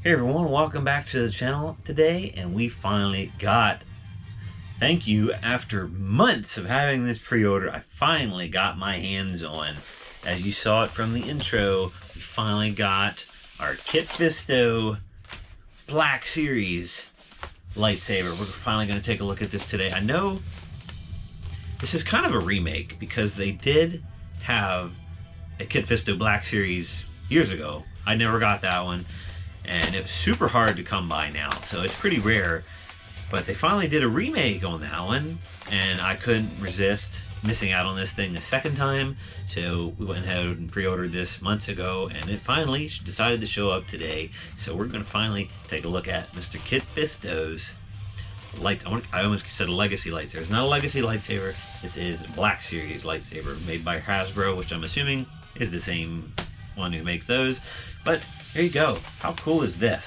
Hey everyone, welcome back to the channel today, and we finally got, thank you, after months of having this pre-order, I finally got my hands on, as you saw it from the intro, we finally got our Kit Fisto Black Series lightsaber. We're finally going to take a look at this today. I know this is kind of a remake because they did have a Kit Fisto Black Series years ago. I never got that one. And it was super hard to come by now, so it's pretty rare. But they finally did a remake on that one, and I couldn't resist missing out on this thing a second time. So we went ahead and pre-ordered this months ago, and it finally decided to show up today. So we're going to finally take a look at Mr. Kit Fisto's I almost said a legacy lightsaber. It's not a legacy lightsaber. This is a Black Series lightsaber made by Hasbro, which I'm assuming is the same one who makes those. But there you go. How cool is this?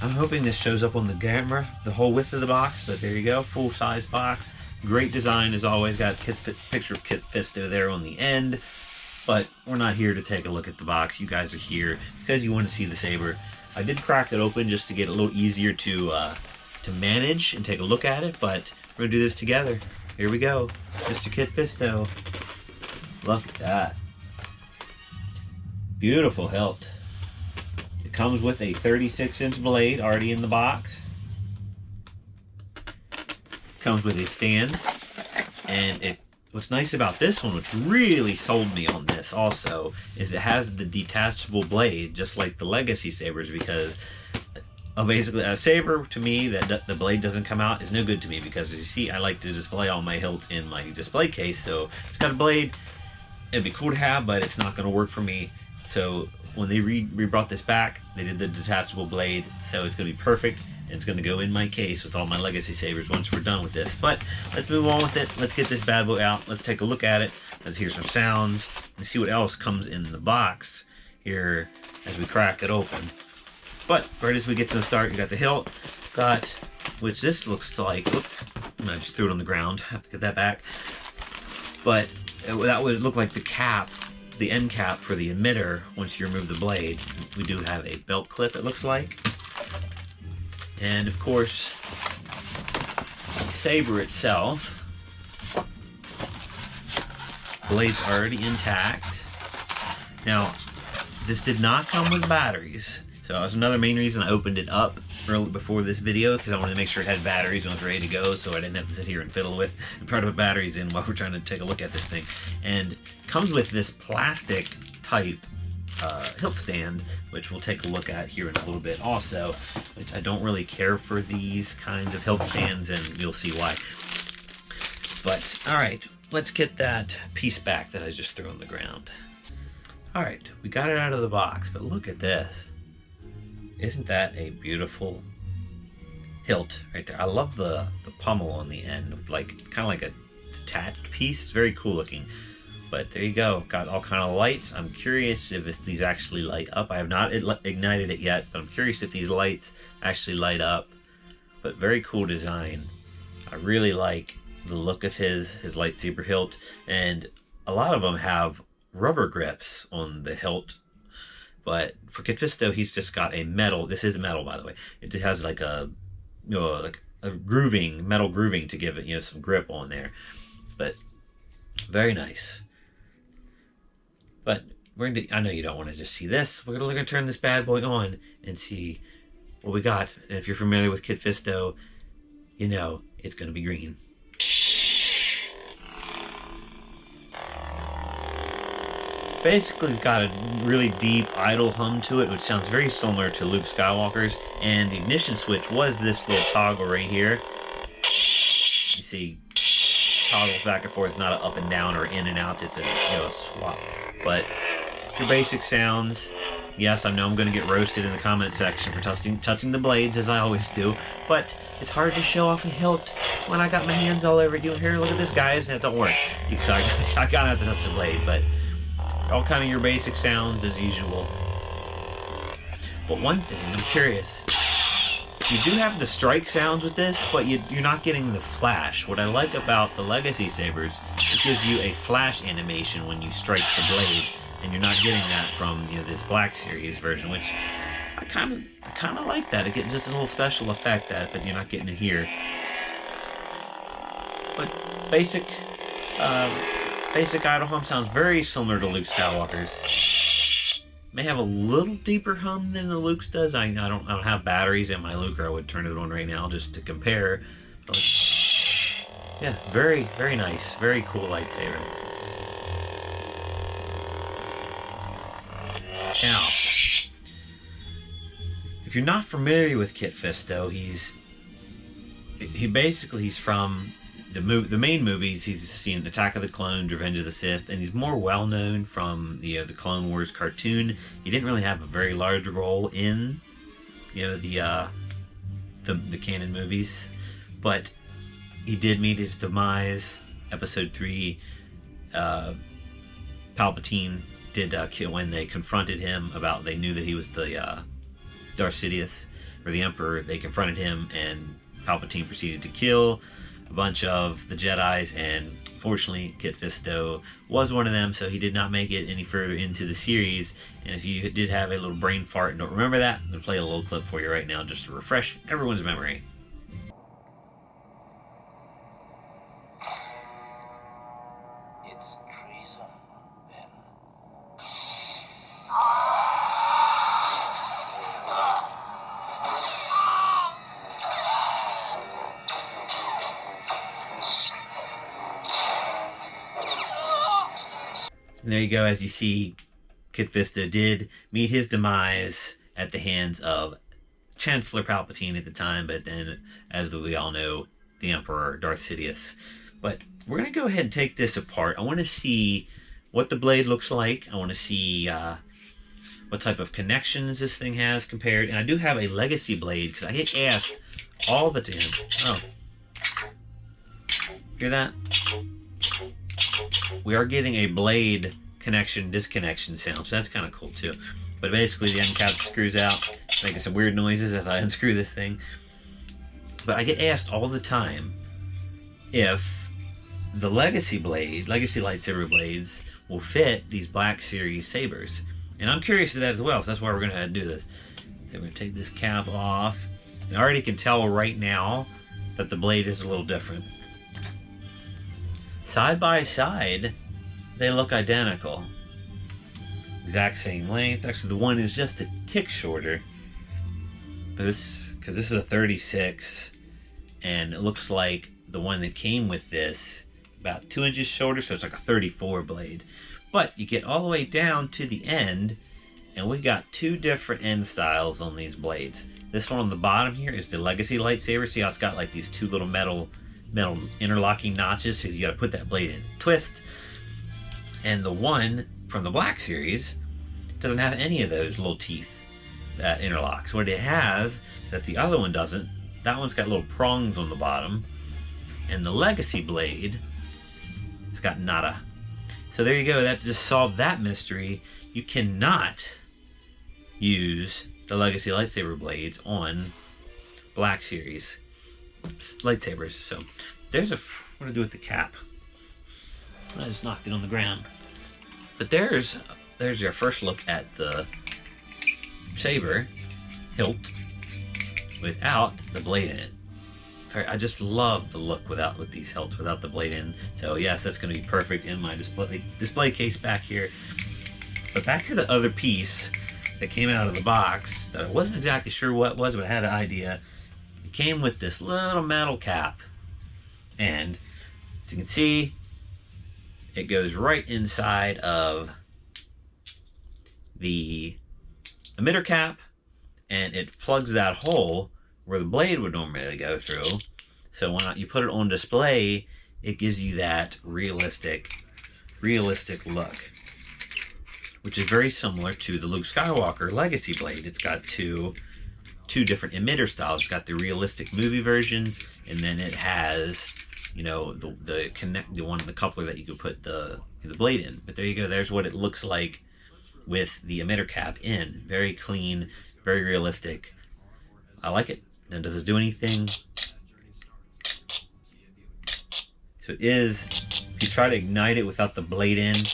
I'm hoping this shows up on the camera, the whole width of the box, but there you go, full size box. Great design as always. Got a picture of Kit Fisto there on the end, but we're not here to take a look at the box. You guys are here because you want to see the saber. I did crack it open just to get it a little easier to manage and take a look at it, but we're gonna do this together. Here we go, Mr. Kit Fisto. Look at that. Beautiful hilt. It comes with a 36-inch blade already in the box. Comes with a stand. And what's nice about this one, which really sold me on this also, is it has the detachable blade, just like the legacy sabers, because basically a saber, to me, that the blade doesn't come out is no good to me, because as you see, I like to display all my hilts in my display case, so it's got a blade. It'd be cool to have, but it's not going to work for me. So when they brought this back, they did the detachable blade, so it's going to be perfect, and it's going to go in my case with all my legacy sabers once we're done with this. But let's move on with it. Let's get this bad boy out. Let's take a look at it. Let's hear some sounds and see what else comes in the box here as we crack it open. But right as we get to the start, you got the hilt, which this looks like, whoop, I just threw it on the ground. I have to get that back. But that would look like the cap, the end cap for the emitter once you remove the blade. We do have a belt clip, it looks like. And of course, the saber itself. Blade's already intact. Now, this did not come with batteries. So that was another main reason I opened it up early before this video, because I wanted to make sure it had batteries when it was ready to go, so I didn't have to sit here and fiddle with and try to put batteries in while we're trying to take a look at this thing. And it comes with this plastic type hilt stand, which we'll take a look at here in a little bit also, which I don't really care for these kinds of hilt stands, and you'll see why. But alright, let's get that piece back that I just threw on the ground. Alright, we got it out of the box, but look at this. Isn't that a beautiful hilt right there? I love the pommel on the end, with like kind of like a detached piece. It's very cool looking. But there you go, got all kind of lights. I'm curious if these actually light up. I have not ignited it yet, but I'm curious if these lights actually light up. But very cool design. I really like the look of his lightsaber hilt, and a lot of them have rubber grips on the hilt. But for Kit Fisto, he's just got a metal. This is metal, by the way. It just has like a, like a grooving, metal grooving to give it, some grip on there. But very nice. But I know you don't want to just see this. We're gonna turn this bad boy on and see what we got. And if you're familiar with Kit Fisto, you know it's gonna be green. Basically, it's got a really deep idle hum to it, which sounds very similar to Luke Skywalker's. And the ignition switch was this little toggle right here. You see, toggles back and forth, not an up and down or in and out. It's a swap. But your basic sounds. Yes, I know I'm going to get roasted in the comment section for touching the blades, as I always do. But it's hard to show off a hilt when I got my hands all over you. Here, look at this, guys. That don't work. So I gotta have to touch the blade, but all kind of your basic sounds as usual. But one thing, I'm curious. You do have the strike sounds with this, but you're not getting the flash. What I like about the legacy sabers, it gives you a flash animation when you strike the blade. and you're not getting that from this Black Series version, which I kind of like that. It gets just a little special effect but you're not getting it here. But basic idle hum sounds very similar to Luke Skywalker's. May have a little deeper hum than the Luke's does. I don't have batteries in my Luke, or I would turn it on right now just to compare. But yeah, very, very nice, very cool lightsaber. Now, if you're not familiar with Kit Fisto, he's from the main movies. He's seen Attack of the Clones, Revenge of the Sith, and he's more well known from the Clone Wars cartoon. He didn't really have a very large role in the canon movies, but he did meet his demise. Episode 3, Palpatine did kill when they confronted him about. They knew that he was the Darth Sidious, or the Emperor. They confronted him, and Palpatine proceeded to kill a bunch of the Jedis, and fortunately Kit Fisto was one of them, so he did not make it any further into the series. And if you did have a little brain fart and don't remember that, I'm going to play a little clip for you right now just to refresh everyone's memory. It's treason, then. And there you go. As you see, Kit Fisto did meet his demise at the hands of Chancellor Palpatine at the time, but then, as we all know, the Emperor, Darth Sidious. But we're going to go ahead and take this apart. I want to see what the blade looks like. I want to see what type of connections this thing has compared. And I do have a legacy blade, because I get asked all the time. Oh. Hear that? We are getting a blade connection disconnection sound, so that's kind of cool too. But basically the end cap screws out, making some weird noises as I unscrew this thing. But I get asked all the time if the legacy lightsaber blades will fit these Black Series sabers. And I'm curious to that as well, so that's why we're going to do this. So I'm going to take this cap off. And I already can tell right now that the blade is a little different. Side by side, they look identical. Exact same length. Actually, the one is just a tick shorter. But because this is a 36, and it looks like the one that came with this about 2 inches shorter, so it's like a 34 blade. But you get all the way down to the end, and we got two different end styles on these blades. This one on the bottom here is the legacy lightsaber. See how it's got like these two little metal interlocking notches, so you got to put that blade in, twist. And the one from the Black Series doesn't have any of those little teeth that interlocks. What it has that the other one doesn't, that one's got little prongs on the bottom, and the legacy blade, it's got nada. So there you go. That just solved that mystery. You cannot use the legacy lightsaber blades on Black Series lightsabers. So there's what to do with the cap. I just knocked it on the ground. But there's your first look at the saber hilt without the blade in it. I just love the look with these hilts without the blade in. So yes, that's going to be perfect in my display case back here. But back to the other piece that came out of the box that I wasn't exactly sure what it was, but I had an idea. It came with this little metal cap, and as you can see, it goes right inside of the emitter cap, and it plugs that hole where the blade would normally go through. So when you put it on display, it gives you that realistic look, which is very similar to the Luke Skywalker Legacy blade. It's got two different emitter styles. It's got the realistic movie version, and then it has, you know, the coupler that you could put the blade in. But there you go. There's what it looks like with the emitter cap in. Very clean, very realistic. I like it. Now, does it do anything? So it is, if you try to ignite it without the blade in,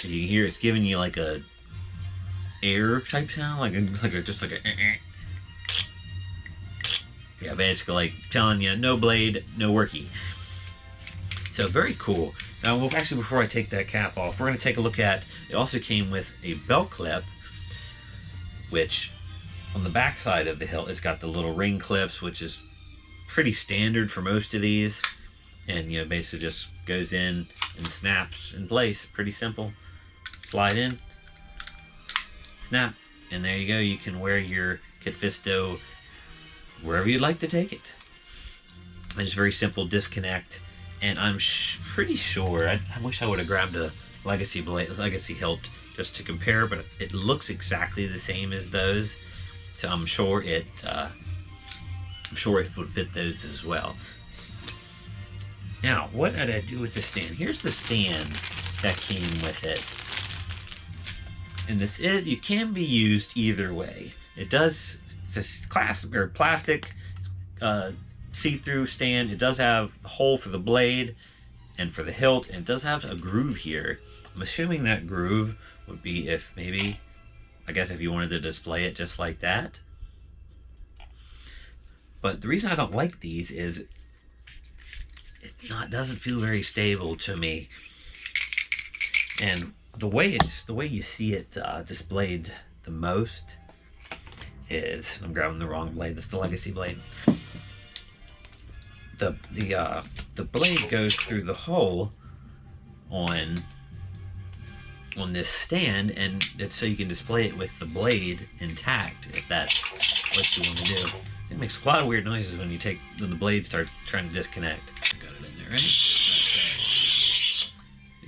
As you can hear, it's giving you like a air type sound, just like a yeah, basically like telling you no blade, no worky. So very cool. Now, well, actually, before I take that cap off, we're going to take a look at, it also came with a belt clip, which on the back side of the hilt, it's got the little ring clips, which is pretty standard for most of these. And, you know, basically just goes in and snaps in place. Pretty simple. Slide in, snap, and there you go. You can wear your Kit Fisto wherever you'd like to take it. And it's very simple disconnect. And I'm pretty sure, I wish I would have grabbed a legacy hilt just to compare, but it looks exactly the same as those. So I'm sure it would fit those as well. Now, what did I do with the stand? Here's the stand that came with it. And this is, you can be used either way. It does, it's a plastic see-through stand. It does have a hole for the blade and for the hilt, and it does have a groove here. I'm assuming that groove would be if maybe, I guess if you wanted to display it just like that. But the reason I don't like these is it doesn't feel very stable to me. And the way you see it displayed the most is, I'm grabbing the wrong blade, that's the legacy blade. The blade goes through the hole on this stand, and it's so you can display it with the blade intact, if that's what you want to do. It makes a lot of weird noises when the blade starts trying to disconnect. Got it in there, right? Okay.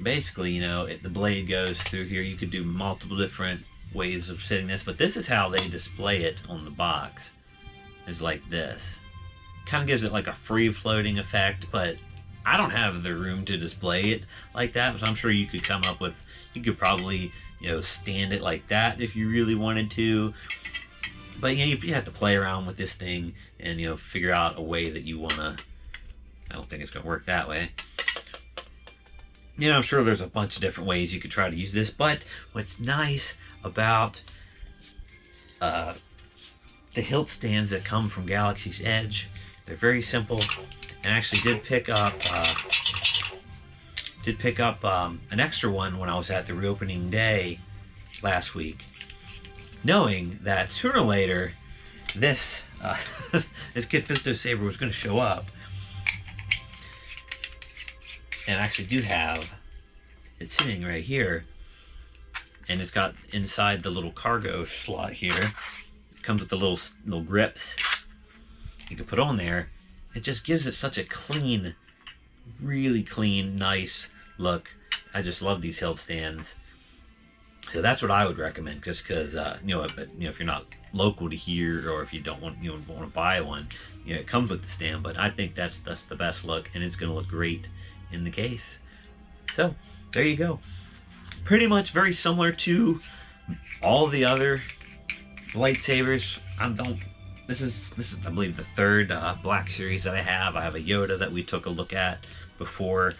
Basically, you know, the blade goes through here. You could do multiple different ways of setting this, but this is how they display it on the box. Is like this. Kind of gives it like a free floating effect, but I don't have the room to display it like that, so I'm sure you could come up with, you could probably, you know, stand it like that if you really wanted to. But you know, you have to play around with this thing and, you know, figure out a way that you want to. I don't think it's going to work that way. You know, I'm sure there's a bunch of different ways you could try to use this, but what's nice about the hilt stands that come from Galaxy's Edge, they're very simple, and actually did pick up an extra one when I was at the reopening day last week, knowing that sooner or later this this Kit Fisto saber was going to show up. And I actually do have it sitting right here, and it's got inside the little cargo slot here. It comes with the little grips you can put on there. It just gives it such a clean, really clean, nice look. I just love these hilt stands. So that's what I would recommend, just because you know, but you know, if you're not local to here, or if you don't want, you know, want to buy one, you know, it comes with the stand. But I think that's the best look, and it's going to look great in the case. So there you go. Pretty much very similar to all the other lightsabers. This is I believe the third Black Series that I have. I have a Yoda that we took a look at before,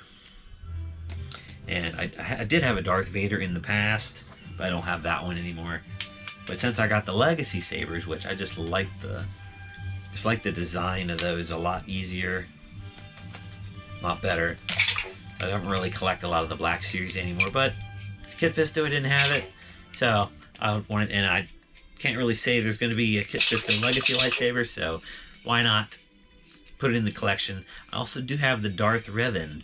and I did have a Darth Vader in the past, but I don't have that one anymore. But since I got the Legacy sabers, which I just like the design of those, a lot easier, a lot better. I don't really collect a lot of the Black Series anymore, but Kit Fisto, I didn't have it, so I wanted, and I can't really say there's going to be a Kit Fisto Legacy lightsaber, so why not put it in the collection. I also do have the Darth Revan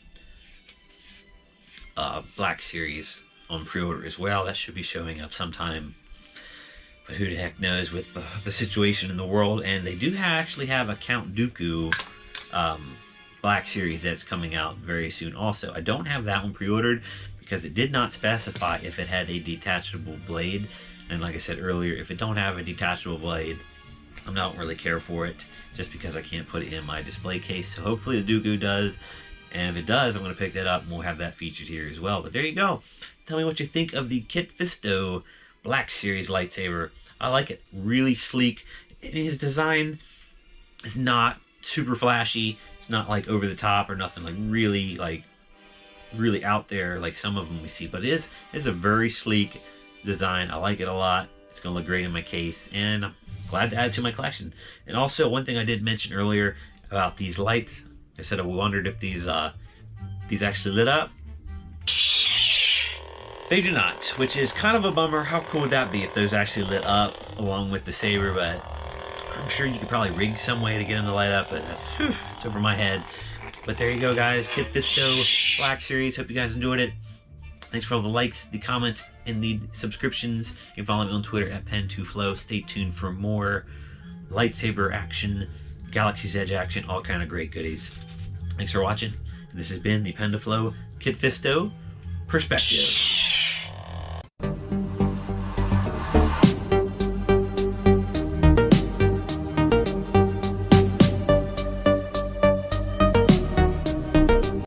Black Series on pre-order as well. That should be showing up sometime, but who the heck knows with the situation in the world. And they do actually have a Count Dooku Black Series that's coming out very soon also. I don't have that one pre-ordered because it did not specify if it had a detachable blade. And like I said earlier, if it don't have a detachable blade, I don't really care for it, just because I can't put it in my display case. So hopefully the Dooku does, and if it does, I'm going to pick that up and we'll have that featured here as well. But there you go. Tell me what you think of the Kit Fisto Black Series lightsaber. I like it. Really sleek. His design is not super flashy. It's not like over the top or nothing, like really like really out there like some of them we see, but it is a very sleek design. I like it a lot. It's gonna look great in my case, and I'm glad to add it to my collection. And also, one thing I did mention earlier about these lights, I said I wondered if these actually lit up. They do not, which is kind of a bummer. How cool would that be if those actually lit up along with the saber? But I'm sure you could probably rig some way to get them to light up, but it's over my head. But there you go, guys. Kit Fisto Black Series. Hope you guys enjoyed it. Thanks for all the likes, the comments, and the subscriptions. You can follow me on Twitter at Pen2Flow. Stay tuned for more lightsaber action, Galaxy's Edge action, all kind of great goodies. Thanks for watching. This has been the Pen2Flow Kit Fisto Perspective.